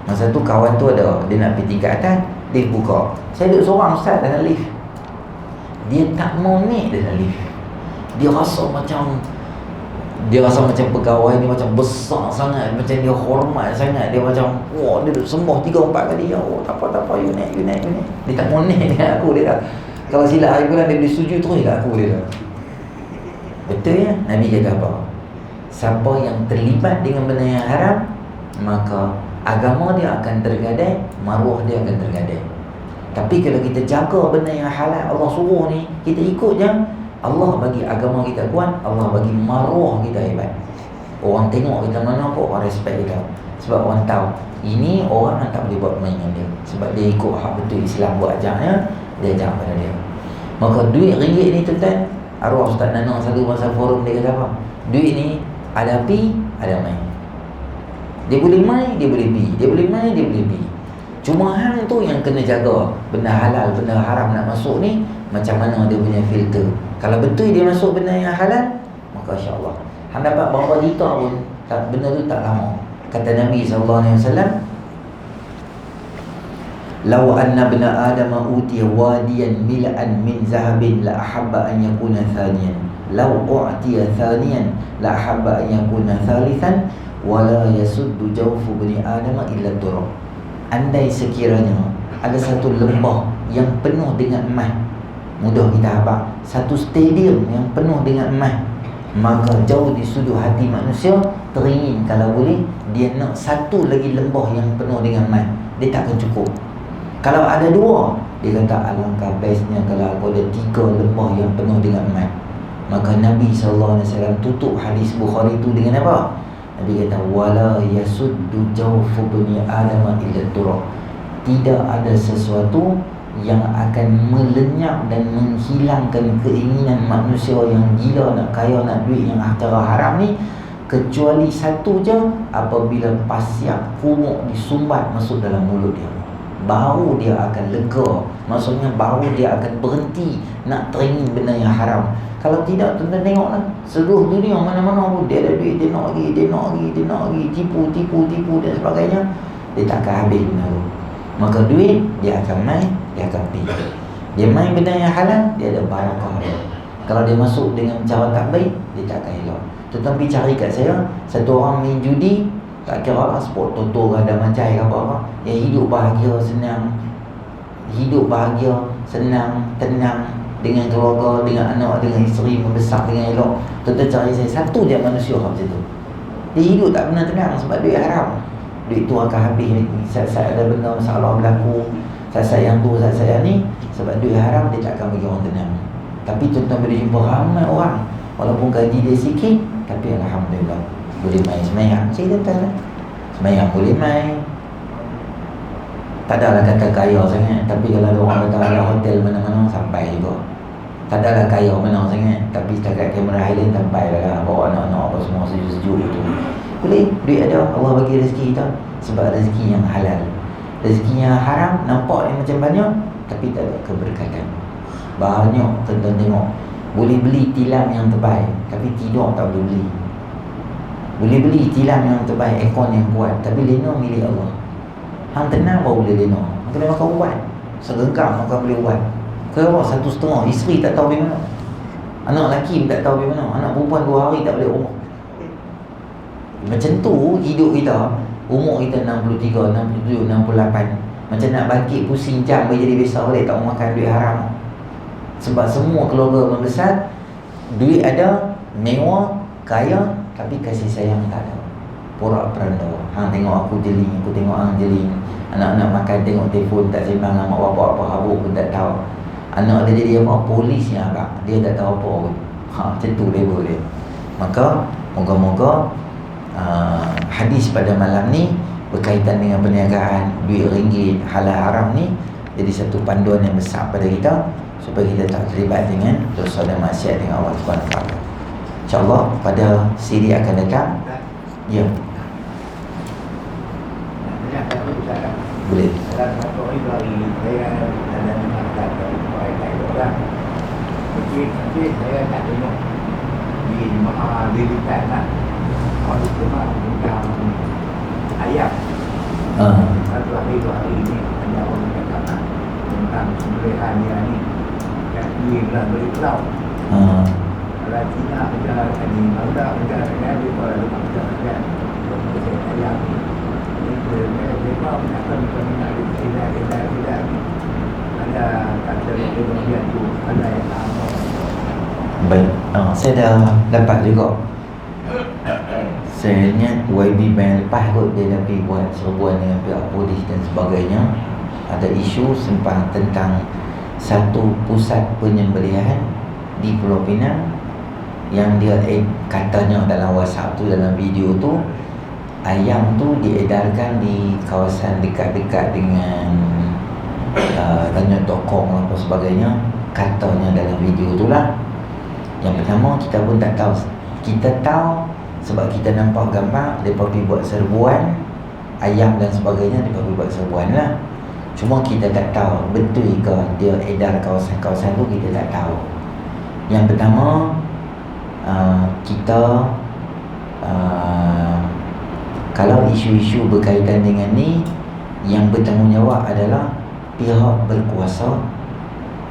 [SPEAKER 1] Masa tu kawan tu ada, dia nak pergi tingkat atas, lift buka. Saya duduk seorang Ustaz dalam lift. Dia tak mau naik dalam lift. Dia rasa macam pegawai ni macam besar sangat, macam dia hormat sangat. Dia macam, wah, dia sembah 3-4 kali. Oh, tak apa, you naik. Dia tak mau naik dengan aku. Dia tak, Kalau silap hari bulan dia boleh sujud terus kat aku dia. Betul ya? Nabi kata apa? Siapa yang terlibat dengan benda yang haram, maka agama dia akan tergadai, maruah dia akan tergadai. Tapi kalau kita jaga benda yang halal Allah suruh ni, kita ikut je, Allah bagi agama kita kuat, Allah bagi maruah kita hebat. Orang tengok kita mana pun orang respect kita. Sebab orang tahu ini orang yang tak boleh buat main dengan dia. Sebab dia ikut hak betul Islam buat ajarnya, dia ajar pada dia. Maka duit ringgit ni tuan-tuan, arwah Ustaz Nanang selalu masa forum dia kata apa? Duit ni ada pi, ada main. Dia boleh main, dia boleh pi. Dia boleh main, dia boleh pi. Cuma hang tu yang kena jaga. Benda halal, benda haram nak masuk ni, macam mana dia punya filter. Kalau betul dia masuk benda yang halal, maka insya-Allah hang dapat berapa juta pun tak, benda tu tak lama. Kata Nabi SAW, "Law anna ibna Adam utiya wadiyan mil'an min zahabin la ahabba an yakuna thaniyan. Law u'tiya thaniyan la ahabba an yakuna thalithan wa la yasuddu jawfu ibni Adam illa turab." Andai sekiranya ada satu lembah yang penuh dengan emas, mudah kita habaq, satu stadium yang penuh dengan emas, maka jauh di sudut hati manusia teringin kalau boleh dia nak satu lagi lembah yang penuh dengan emas. Dia takkan cukup. Kalau ada dua, dia kata alangkah bestnya kalau aku ada 3 lembah yang penuh dengan emas. Maka Nabi SAW tutup hadis Bukhari itu dengan apa? Nabi kata wala yasuddu jawfu bani Adam illa turab. Tidak ada sesuatu yang akan melenyap dan menghilangkan keinginan manusia yang gila nak kaya, nak duit yang harta haram ni, kecuali satu je, apabila pasir kumuk disumbat masuk dalam mulut dia, baru dia akan lega. Maksudnya baru dia akan berhenti nak teringin benda yang haram. Kalau tidak, tuan-tuan tengoklah, seluruh dunia mana-mana pun dia ada duit, dia nak lagi, dia nak lagi, dia nak lagi, tipu dan sebagainya, dia tak akan habis benda tu. Maka duit dia akan main, dia akan pergi. Dia main benda yang halal, dia ada barakah dia. Kalau dia masuk dengan cara tak baik, dia tak akan elok. Tetapi cari kat saya, satu orang main judi, tak kira lah sport toto ke ada macai ke apa-apa, yang hidup bahagia, senang, tenang dengan keluarga, dengan anak, dengan isteri, membesar dengan elok. Tuan-tuan cari saya satu je manusia macam tu, dia hidup tak pernah tenang sebab duit haram. Duit tu akan habis. Saat-saat ada benda masalah berlaku, saat-saat yang tu, saat-saat yang ni, sebab duit haram dia tak akan bagi orang tenang. Tapi tuan-tuan boleh jumpa ramai orang, walaupun gaji dia sikit, tapi alhamdulillah boleh main semayang. Saya kata semayang boleh main. Tak adalah kata kaya sangat, tapi kalau ada orang kata ada hotel mana-mana, sampai juga. Tak adalah kaya mana sangat, tapi setakat Cameron Highland sampai lah, bawa anak-anak apa semua sejuk-sejuk tu. Boleh, duit ada, Allah bagi rezeki kita. Sebab rezeki yang halal. Rezeki yang haram nampak yang macam banyak, tapi tak ada keberkatan. Banyak tuan-tuan tengok, boleh beli tilam yang terbaik, tapi tidur tak boleh beli. Boleh beli tilam yang terbaik, aircon yang kuat, tapi lena milik Allah. Hang tenang baru boleh lena. Hang kena makan ubat, segenggam makan boleh ubat. Kau 1,5, isteri tak tahu pergi mana, anak lelaki tak tahu pergi mana, anak perempuan 2 hari tak balik rumah. Macam tu hidup kita. Umur kita 63, 67, 68, macam nak bangkit pusing jam bagi jadi besar balik, tak mau makan duit haram. Sebab semua keluarga membesar, duit ada, mewah, kaya, tapi kasih sayang tak ada. Porak-peranda. Hang tengok aku jeling, aku tengok hang jeling. Anak-anak makan tengok telefon, tak sembang dengan mak bapak apa habuk pun tak tahu. Anak dia jadi apa? Polis yang agak, dia tak tahu apa pun. Macam tu level dia. Maka moga-moga hadis pada malam ni berkaitan dengan perniagaan duit ringgit halal haram ni jadi satu panduan yang besar pada kita, supaya kita tak terlibat dengan dosa dan maksiat dengan Allah Subhanahu Wa Taala. InsyaAllah pada siri akan datang. Ya, boleh.
[SPEAKER 2] Dalam satu hari saya ada mengatakan orang mungkin saya tak tengok di Maha Diritan lah. Kalau cuma tentang ayat satu hari 2 hari ini ada orang kata tentang sembelihan dia ni yang dia bilang beri pulau. Kalau Cina berjalan ni, Malaysia berjalan ni, dia boleh berjalan ayat ni. Dia bawa menakkan nak di Cina, tidak ada kata Dia bagian tu ada yang tak apa.
[SPEAKER 1] Baik, saya dah dapat juga. Saya ingat YB Bank lepas kot dia dah pergi buat serbuan dengan pihak polis dan sebagainya. Ada isu sempang tentang satu pusat penyembelihan di Pulau Pinang yang dia katanya dalam WhatsApp tu, dalam video tu, ayam tu diedarkan di kawasan dekat-dekat dengan Tanjung Tokong apa sebagainya. Katanya dalam video tu lah. Yang pertama, kita pun tak tahu. Kita tahu sebab kita nampak gambar mereka pergi buat serbuan ayam dan sebagainya, mereka pergi buat serbuan lah. Cuma kita tak tahu betul ke dia edar kawasan-kawasan tu, kita tak tahu. Yang pertama, kita kalau isu-isu berkaitan dengan ni, yang bertanggungjawab adalah pihak berkuasa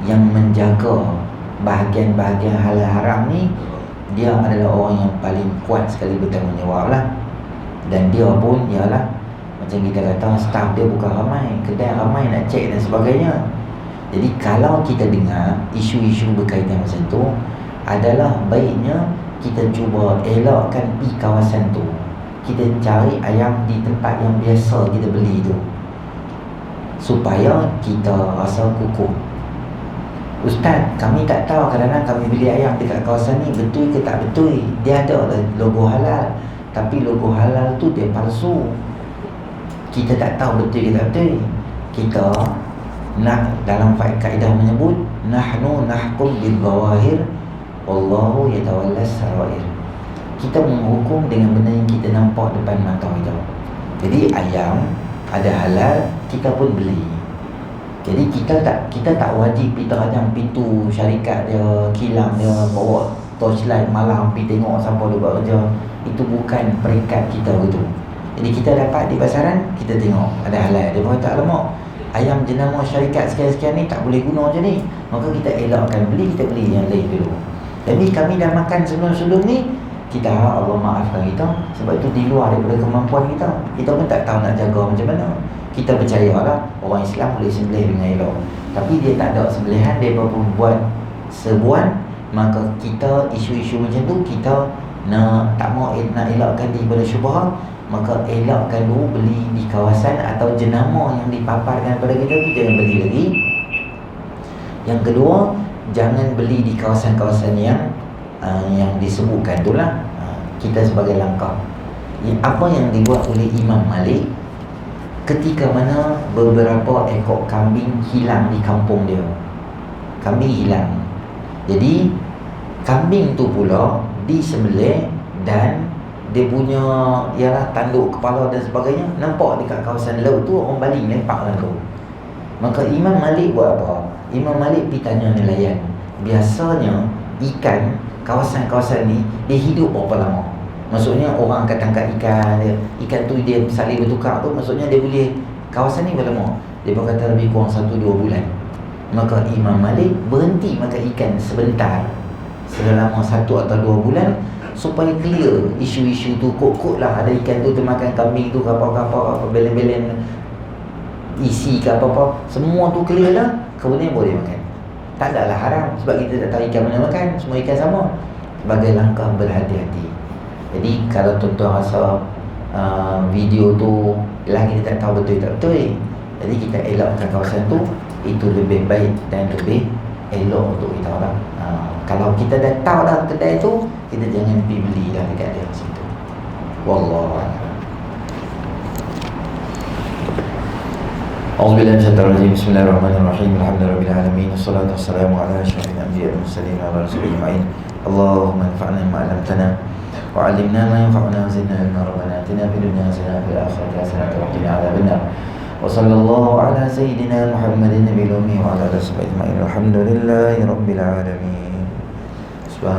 [SPEAKER 1] yang menjaga bahagian-bahagian halal haram ni. Dia adalah orang yang paling kuat sekali bertanggungjawab lah. Dan dia pun ialah macam kita kata, staff dia bukan ramai, kedai ramai nak cek dan sebagainya. Jadi kalau kita dengar isu-isu berkaitan macam tu, adalah baiknya kita cuba elakkan pergi kawasan tu. Kita cari ayam di tempat yang biasa kita beli tu, supaya kita rasa kukuh. Ustaz, kami tak tahu kadang-kadang kami beli ayam dekat kawasan ni betul ke tak betul. Dia ada logo halal, tapi logo halal tu dia palsu. Kita tak tahu betul ke tak betul. Kita nak, dalam kaedah menyebut, nahnu nahkum bil zawahir wallahu yatawallas sarair. Kita menghukum dengan benda yang kita nampak depan mata kita. Jadi ayam ada halal, kita pun beli. Jadi kita tak wajib pergi terajang pintu syarikat dia, kilang dia, bawa torchlight malam pergi tengok siapa dia buat kerja. Itu bukan peringkat kita gitu. Jadi kita dapat di pasaran, kita tengok ada halal. Dia berkata, alamak, ayam jenama syarikat sekian-sekian ni tak boleh guna macam ni, maka kita elakkan beli, kita beli yang lain dulu. Jadi kami dah makan sebelum-sebelum ni, kita harap Allah maafkan kita, sebab itu di luar daripada kemampuan kita. Kita pun tak tahu nak jaga macam mana. Kita percayalah orang Islam boleh sembelih dengan elok, tapi dia tak ada sembelihan, dia pun buat serbuan. Maka kita isu-isu macam tu, kita tak mau nak elakkan daripada syubhat, maka elakkan dulu beli di kawasan atau jenama yang dipaparkan pada kita tu, jangan beli lagi. Yang kedua, jangan beli di kawasan-kawasan yang disebutkan tu lah. Kita sebagai langkah apa yang dibuat oleh Imam Malik ketika mana beberapa ekor kambing hilang di kampung dia. Kambing hilang. Jadi kambing tu pula disembelih dan dia punya ialah tanduk kepala dan sebagainya nampak dekat kawasan laut tu, orang baling lempak lah tu. Maka Imam Malik buat apa? Imam Malik pergi tanya nelayan, biasanya ikan kawasan-kawasan ni dia hidup berapa lama? Maksudnya orang akan tangkap ikan dia, ikan tu dia saling bertukar tu, maksudnya dia boleh kawasan ni berapa lama? Dia berkata lebih kurang 1-2 bulan. Maka Imam Malik berhenti makan ikan sebentar, selama 1 atau 2 bulan, supaya clear isu-isu tu. Kok-kok lah ada ikan tu termakan kambing tu, apa-apa, belen-belen isi ke apa-apa, semua tu clear lah, kemudian boleh makan. Tak adalah haram, sebab kita tak tahu ikan mana makan, semua ikan sama. Sebagai langkah berhati-hati. Jadi kalau tuan-tuan rasa video tu lagi kita tak tahu betul tak betul, jadi kita elakkan kawasan tu, itu lebih baik dan lebih elok untuk kita orang. Kalau kita dah tahu dah kedai tu, kita jangan pergi beli dah dekat dia situ. Wallahu a'lam. A'udzubillahi minasyaitonir rajim. Bismillahirrahmanirrahim. Alhamdulillahirabbil alamin. Wassalatu wassalamu ala asyrofil anbiya'i wal mursalin wa ala rasulil ajma'in. Allahumma anfa'na bima 'allamtana wa 'allimna ma yanfa'una wa zidna ilma. Rabbana atina fid dunya hasanah wa fil akhirati hasanah wa qina adzabannar. Wa sallallahu ala sayyidina Muhammadin nabiyil ummi wa ala alihi wa sahbihi ajma'in. Alhamdulillahirabbil alamin. Subhan